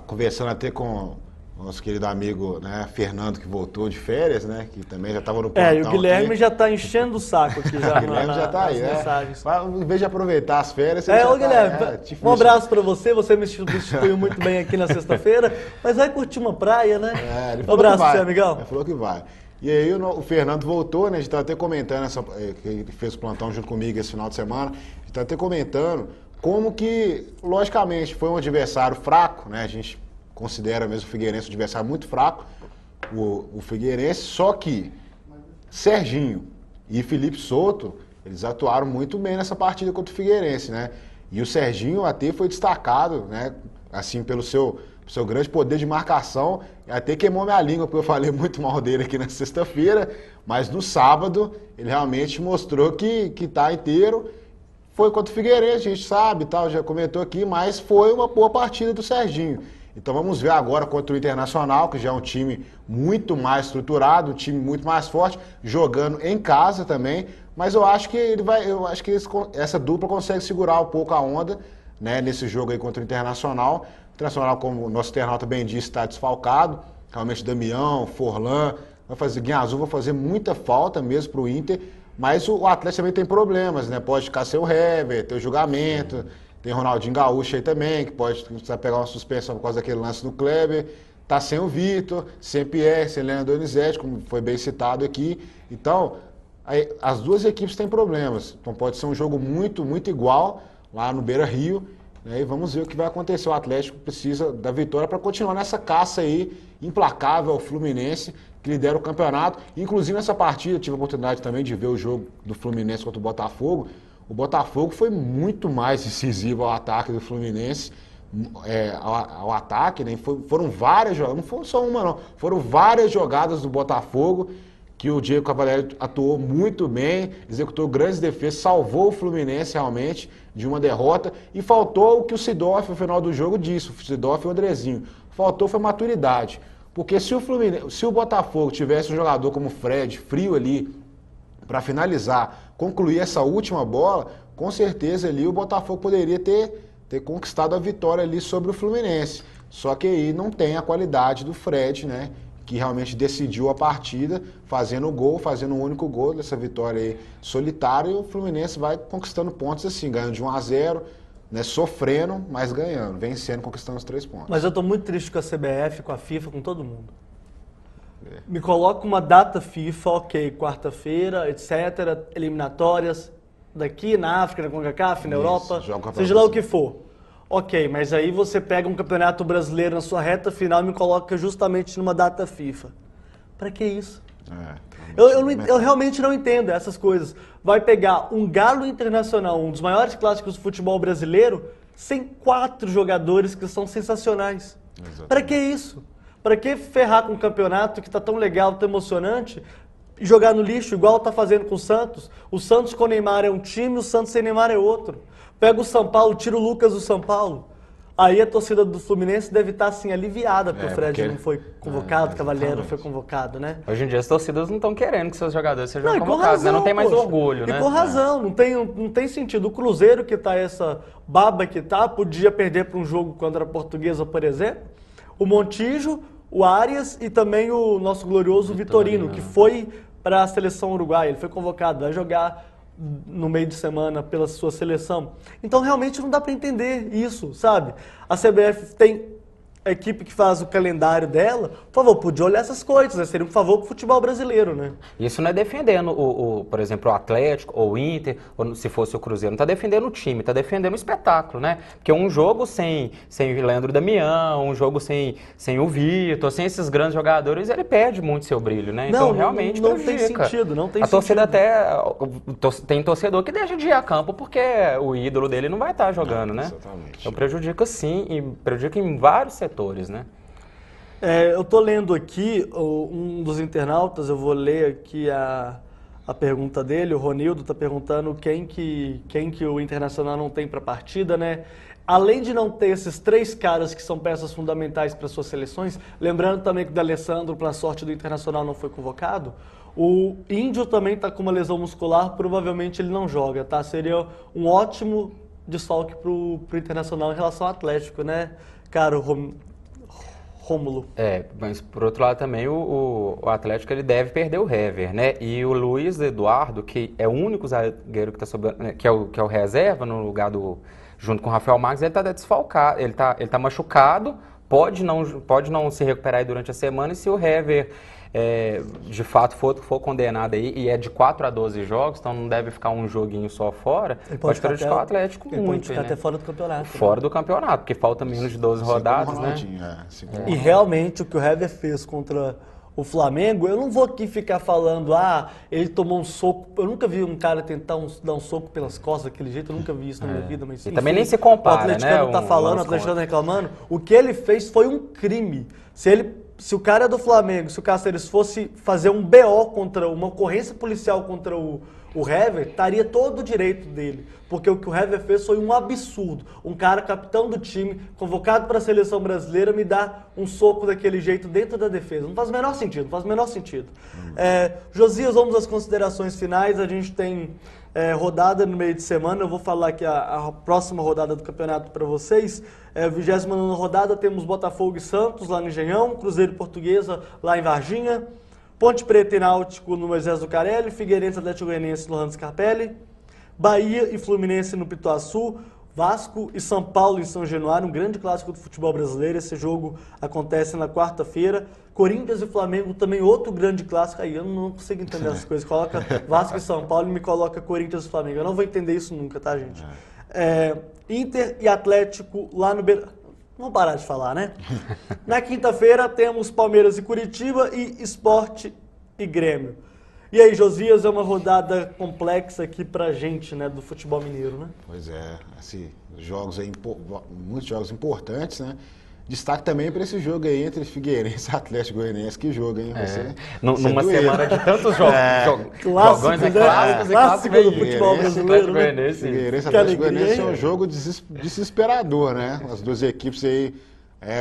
conversando até com nosso querido amigo, né, Fernando, que voltou de férias, né, que também já estava no plantão. E o Guilherme já está enchendo o saco aqui já. O Guilherme já está aí, né? Em vez de aproveitar as férias, ô Guilherme, um abraço para você. Você me substituiu muito bem aqui na sexta-feira, mas vai curtir uma praia, né? Um abraço para você, amigão. Ele falou que vai. E aí o Fernando voltou, né? A gente estava até comentando, que ele fez o plantão junto comigo esse final de semana, a gente estava até comentando como que, logicamente, foi um adversário fraco, né? A gente considera mesmo o Figueirense um adversário muito fraco, o Figueirense, só que Serginho e Felipe Souto, eles atuaram muito bem nessa partida contra o Figueirense, né? E o Serginho até foi destacado, né? Assim, pelo seu grande poder de marcação, até queimou minha língua, porque eu falei muito mal dele aqui na sexta-feira, mas no sábado ele realmente mostrou que tá inteiro. Foi contra o Figueirense, a gente sabe, tal, já comentou aqui, mas foi uma boa partida do Serginho. Então vamos ver agora contra o Internacional, que já é um time muito mais estruturado, um time muito mais forte, jogando em casa também. Mas eu acho que essa dupla consegue segurar um pouco a onda, né, nesse jogo aí contra o Internacional. O Internacional, como o nosso internauta bem disse, está desfalcado. Realmente Damião, Forlan, Guinhazu vai fazer muita falta mesmo para o Inter. Mas o Atlético também tem problemas, né? Pode ficar sem o Hever, ter o julgamento. Tem Ronaldinho Gaúcho aí também, que pode pegar uma suspensão por causa daquele lance do Kleber. Tá sem o Vitor, sem Pierre, sem Leandro Donizete, como foi bem citado aqui. Então, as duas equipes têm problemas. Então pode ser um jogo muito, muito igual lá no Beira-Rio. Né? E vamos ver o que vai acontecer. O Atlético precisa da vitória para continuar nessa caça aí, implacável ao Fluminense, que lidera o campeonato. Inclusive nessa partida, eu tive a oportunidade também de ver o jogo do Fluminense contra o Botafogo. O Botafogo foi muito mais decisivo ao ataque do Fluminense, ao ataque, né? Foram várias jogadas, não foi só uma não, foram várias jogadas do Botafogo que o Diego Cavalieri atuou muito bem, executou grandes defesas, salvou o Fluminense realmente de uma derrota e faltou o que o Sidorf no final do jogo disse, o Sidorf e o Andrezinho, faltou foi maturidade, porque se o Botafogo tivesse um jogador como o Fred, frio ali, para finalizar, concluir essa última bola, com certeza ali o Botafogo poderia ter conquistado a vitória ali sobre o Fluminense. Só que aí não tem a qualidade do Fred, né? Que realmente decidiu a partida, fazendo um único gol dessa vitória aí solitária, e o Fluminense vai conquistando pontos assim, ganhando de 1-0, né? Sofrendo, mas ganhando, vencendo, conquistando os 3 pontos. Mas eu tô muito triste com a CBF, com a FIFA, com todo mundo. Me coloca uma data FIFA, ok, quarta-feira, etc., eliminatórias, daqui na África, na CONCACAF, na Europa, seja lá o que for. Ok, mas aí você pega um campeonato brasileiro na sua reta final e me coloca justamente numa data FIFA. Pra que isso? Eu realmente não entendo essas coisas. Vai pegar um Galo Internacional, um dos maiores clássicos do futebol brasileiro, sem 4 jogadores que são sensacionais. Para que isso? Para que ferrar com um campeonato que tá tão legal, tão emocionante, e jogar no lixo, igual tá fazendo com o Santos? O Santos com o Neymar é um time, o Santos sem Neymar é outro. Pega o São Paulo, tira o Lucas do São Paulo. Aí a torcida do Fluminense deve estar assim aliviada porque o Fred não foi convocado, o Cavaleiro foi convocado, né? Hoje em dia as torcidas não estão querendo que seus jogadores sejam Não, convocados, razão, né? Não tem mais poxa. orgulho, né? E com razão, não tem sentido. O Cruzeiro que tá essa baba que tá, podia perder para um jogo contra a Portuguesa, por exemplo. O Montijo, o Arias e também o nosso glorioso Vitorino, que foi para a seleção uruguaia. Ele foi convocado, vai jogar no meio de semana pela sua seleção. Então realmente não dá para entender isso, sabe? A CBF tem a equipe que faz o calendário dela, por favor, podia olhar essas coisas, né? Seria um favor pro futebol brasileiro, né? Isso não é defendendo, por exemplo, o Atlético ou o Inter, ou se fosse o Cruzeiro, não está defendendo o time, está defendendo o espetáculo, né? Porque um jogo sem Leandro Damião, um jogo sem o Vitor, sem esses grandes jogadores, ele perde muito seu brilho, né? Então, realmente não tem prejudica. sentido, não tem a torcida sentido. até tem torcedor que deixa de ir a campo porque o ídolo dele não vai estar jogando, né? Exatamente. Então prejudica sim, e prejudica em vários setores, né? Eu tô lendo aqui um dos internautas, eu vou ler aqui a pergunta dele, o Ronildo tá perguntando quem que o Internacional não tem para a partida, né? Além de não ter esses 3 caras que são peças fundamentais para suas seleções, lembrando também que o D'Alessandro, para a sorte do Internacional, não foi convocado, o Índio também está com uma lesão muscular, provavelmente ele não joga, tá? Seria um ótimo desfalque pro Internacional em relação ao Atlético, né, cara, Rômulo? Mas por outro lado também o Atlético ele deve perder o Hever, né? E o Luiz Eduardo, que é o único zagueiro que tá que é o reserva no lugar junto com o Rafael Marques, ele tá desfalcado, ele tá machucado, pode não se recuperar aí durante a semana, e se o Hever de fato for condenado aí, e é de 4 a 12 jogos, então não deve ficar um joguinho só fora, Ele pode prejudicar o Atlético muito. Ele pode ficar né? até fora do campeonato. Fora do campeonato, porque falta menos de 12 rodadas, né? E realmente o que o Hever fez contra o Flamengo, eu não vou aqui ficar falando, ele tomou um soco. Eu nunca vi um cara tentar dar um soco pelas costas daquele jeito, eu nunca vi isso na minha vida. Mas, e também nem se compara, o atleticano tá falando, o atleticano reclamando. O que ele fez foi um crime. Se o cara é do Flamengo, se o Cáceres fosse fazer um BO contra uma ocorrência policial contra o Hever, estaria todo o direito dele. Porque o que o Hever fez foi um absurdo. Um cara, capitão do time, convocado para a seleção brasileira, me dá um soco daquele jeito dentro da defesa. Não faz o menor sentido, Josias, vamos às considerações finais. A gente tem rodada no meio de semana. Eu vou falar aqui a próxima rodada do campeonato para vocês. 29ª rodada, temos Botafogo e Santos lá no Engenhão, Cruzeiro e Portuguesa lá em Varginha, Ponte Preta e Náutico no Moisés Lucarelli, Figueirense e Atlético Goianiense no Orlando Scarpelli, Bahia e Fluminense no Pituaçu, Vasco e São Paulo em São Januário, um grande clássico do futebol brasileiro. Esse jogo acontece na quarta-feira. Corinthians e Flamengo também outro grande clássico. Aí eu não consigo entender essas coisas. Coloca Vasco e São Paulo e me coloca Corinthians e Flamengo. Eu não vou entender isso nunca, tá, gente? Inter e Atlético lá no Beira... Vamos parar de falar, né? Na quinta-feira temos Palmeiras e Curitiba e Sport e Grêmio. E aí, Josias, é uma rodada complexa aqui pra gente, né, do futebol mineiro, né? Pois é, jogos aí, muitos jogos importantes, né? Destaque também para esse jogo aí entre Figueirense e Atlético Goianiense. Que jogo, hein? Numa semana de tantos jogos. Jogões, né? Clássico do futebol brasileiro, né? Figueirense e Atlético Goianiense é um jogo desesperador, né? As duas equipes aí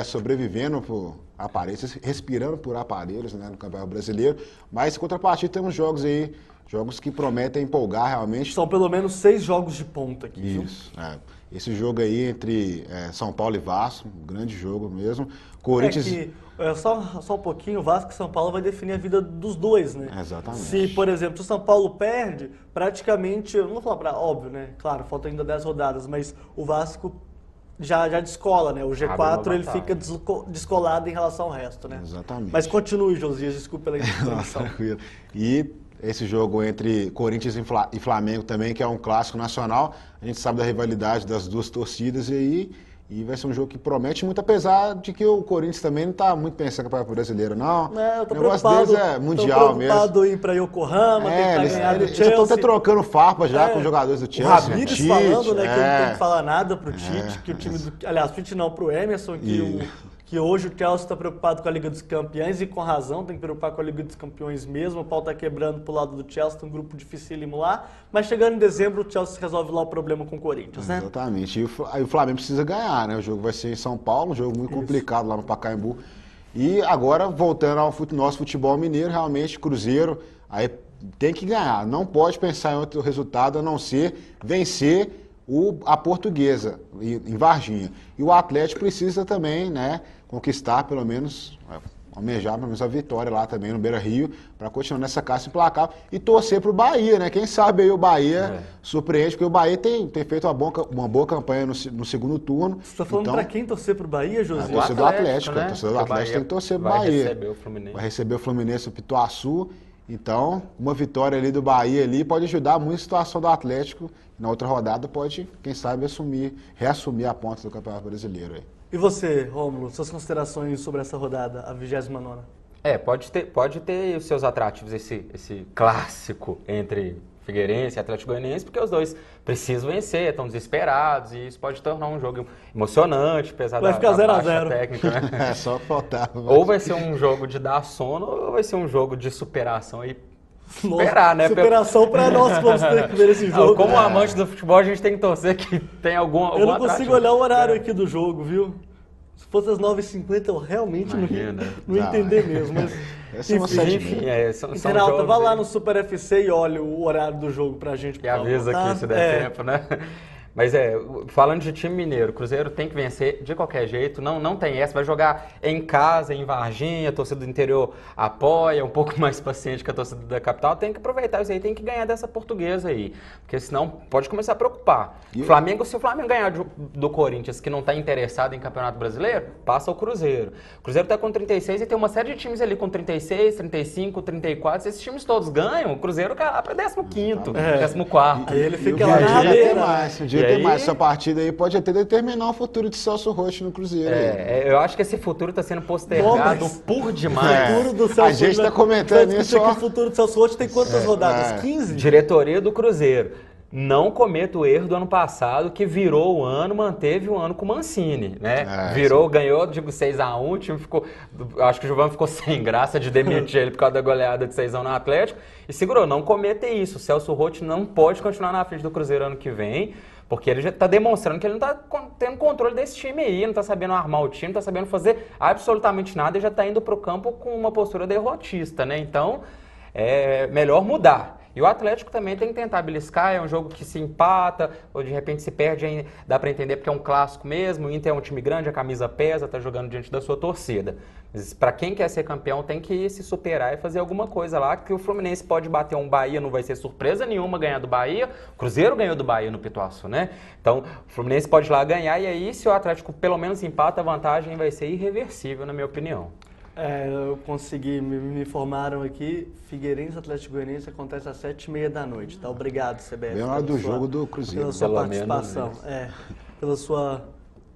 sobrevivendo por aparelhos, respirando por aparelhos, né, no Campeonato Brasileiro. Mas, em contrapartida, temos jogos aí, jogos que prometem empolgar realmente. São pelo menos 6 jogos de ponta aqui. Isso, esse jogo aí entre São Paulo e Vasco, um grande jogo mesmo. Corinthians... Só um pouquinho, o Vasco e São Paulo vai definir a vida dos dois, né? Exatamente. Se, por exemplo, o São Paulo perde, praticamente, eu não vou falar óbvio, né? Claro, faltam ainda 10 rodadas, mas o Vasco já descola, né? O G4 ele fica descolado em relação ao resto, né? Exatamente. Mas continue, Josias, desculpa pela interrupção. Tranquilo. E esse jogo entre Corinthians e Flamengo também, que é um clássico nacional, a gente sabe da rivalidade das duas torcidas e aí E vai ser um jogo que promete muito, apesar de que o Corinthians também não está muito pensando no Campeonato Brasileiro, não. Eu tô o negócio preocupado, deles é mundial mesmo. preocupado em ir para Yokohama, tentar ganhar do Eles estão até Chelsea. trocando farpa já com os jogadores do O Chelsea. Ramires Tite, falando, né, que não tem que falar nada pro Tite, que o time do... Aliás, Tite não, pro Emerson, que hoje o Chelsea está preocupado com a Liga dos Campeões e com razão, tem que preocupar com a Liga dos Campeões mesmo. O pau tá quebrando pro lado do Chelsea, tem um grupo dificílimo lá. Mas chegando em dezembro, o Chelsea resolve lá o problema com o Corinthians, né? Exatamente. E aí o Flamengo precisa ganhar, né? O jogo vai ser em São Paulo, um jogo muito complicado lá no Pacaembu. E agora, voltando ao nosso futebol mineiro, realmente, Cruzeiro, aí tem que ganhar. Não pode pensar em outro resultado a não ser vencer a Portuguesa em Varginha. E o Atlético precisa também, né, conquistar pelo menos, almejar pelo menos a vitória lá também no Beira-Rio, para continuar nessa caça implacável e torcer pro Bahia, né? Quem sabe aí o Bahia surpreende, porque o Bahia tem feito uma boa campanha no segundo turno. Você tá falando para quem torcer pro Bahia, José? Torcedor do Atlético, né? A torcedor do Atlético tem que torcer pro Bahia. Vai receber o Fluminense. Vai receber o Fluminense, o Pituaçu. Então, uma vitória ali do Bahia ali pode ajudar muito a situação do Atlético. Na outra rodada pode, quem sabe, reassumir a ponta do Campeonato Brasileiro aí. E você, Rômulo, suas considerações sobre essa rodada, a 29ª? Pode ter os seus atrativos esse clássico entre Figueirense e Atlético Goianiense, porque os dois precisam vencer, estão desesperados, e isso pode tornar um jogo emocionante, apesar da baixa técnica, né? Só faltava. Ou vai ser um jogo de dar sono, ou vai ser um jogo de superação e superar, né? Superação para nós que vamos ter que ver esse jogo. Como amante do futebol, a gente tem que torcer que tem algum Eu não consigo olhar o horário aqui do jogo, viu? Se fosse às 9h50, eu realmente não ia entender mesmo. Mas, enfim, Internauta, vá lá no Super FC e olha o horário do jogo pra gente. E avisa aqui se der tempo, né? Mas falando de time mineiro, o Cruzeiro tem que vencer de qualquer jeito, não tem essa, vai jogar em casa, em Varginha, a torcida do interior apoia, um pouco mais paciente que a torcida da capital, tem que aproveitar isso aí, tem que ganhar dessa Portuguesa aí, porque senão pode começar a preocupar. Se o Flamengo ganhar do Corinthians, que não está interessado em Campeonato Brasileiro, passa o Cruzeiro. O Cruzeiro está com 36 e tem uma série de times ali com 36, 35, 34, se esses times todos ganham, o Cruzeiro cai lá para 15º, 14º. Aí ele fica lá na rabeira. Tem mais essa partida aí, pode até determinar o futuro de Celso Roth no Cruzeiro. Eu acho que esse futuro está sendo postergado por demais. O futuro do Celso a gente está comentando isso. O futuro do Celso Roth tem quantas rodadas? 15? Diretoria do Cruzeiro. Não cometa o erro do ano passado, que virou o ano, manteve o ano com o Mancini, né? Ganhou, 6-1, o time ficou... Acho que o Giovani ficou sem graça de demitir ele por causa da goleada de 6-1 no Atlético, e segurou, não cometa isso. O Celso Roth não pode continuar na frente do Cruzeiro ano que vem, porque ele já está demonstrando que ele não está tendo controle desse time aí, não está sabendo armar o time, não está sabendo fazer absolutamente nada e já está indo para o campo com uma postura derrotista, né? Então, é melhor mudar. E o Atlético também tem que tentar beliscar, é um jogo que se empata, ou de repente se perde, dá para entender porque é um clássico mesmo, o Inter é um time grande, a camisa pesa, tá jogando diante da sua torcida. Mas para quem quer ser campeão tem que se superar e fazer alguma coisa lá, que o Fluminense pode bater um Bahia, não vai ser surpresa nenhuma ganhar do Bahia, o Cruzeiro ganhou do Bahia no Pituaçu, né? Então o Fluminense pode ir lá ganhar e aí se o Atlético pelo menos empata, a vantagem vai ser irreversível, na minha opinião. Eu consegui, me informaram aqui, Figueirense Atlético Goianiense acontece às 7h30 da noite, tá? Obrigado, CBF. Bem na hora do jogo do Cruzeiro. Pela sua participação, pela sua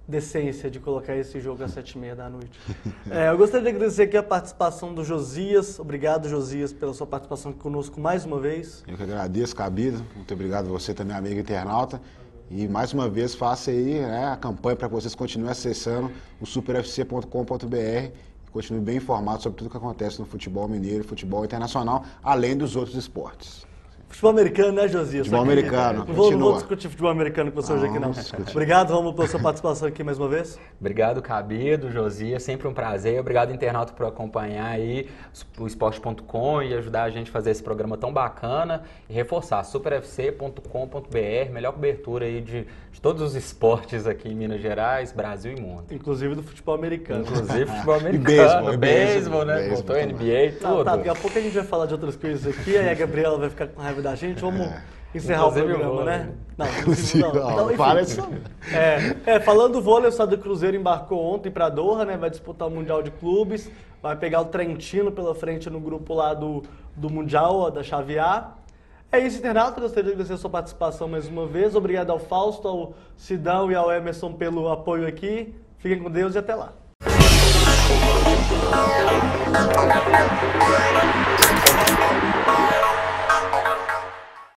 decência de colocar esse jogo às 7h30 da noite. Eu gostaria de agradecer aqui a participação do Josias. Obrigado, Josias, pela sua participação aqui conosco mais uma vez. Eu que agradeço, Cabido. Muito obrigado a você também, amigo internauta. E mais uma vez faça aí a campanha para que vocês continuem acessando o superfc.com.br. Continue bem informado sobre tudo o que acontece no futebol mineiro e futebol internacional, além dos outros esportes. Futebol americano, né, Josias? Futebol americano. Não vou discutir futebol americano com você hoje aqui, não. Obrigado, Romulo, pela sua participação aqui mais uma vez. Obrigado, Cabido, Josias, sempre um prazer. Obrigado, internauta, por acompanhar aí o esporte.com e ajudar a gente a fazer esse programa tão bacana. E reforçar, superfc.com.br, melhor cobertura aí de todos os esportes aqui em Minas Gerais, Brasil e mundo. Inclusive do futebol americano. Inclusive futebol americano, beisebol, né? Voltou NBA, tudo. Daqui a pouco a gente vai falar de outras coisas aqui, aí a Gabriela vai ficar com raiva da gente. Vamos encerrar o programa, né? Não, fala isso. Falando do vôlei, o Estado do Cruzeiro embarcou ontem para Doha, né? Vai disputar o Mundial de Clubes, vai pegar o Trentino pela frente no grupo lá do Mundial, da chave A. É isso, internauta. Gostaria de agradecer a sua participação mais uma vez. Obrigado ao Fausto, ao Sidão e ao Emerson pelo apoio aqui. Fiquem com Deus e até lá.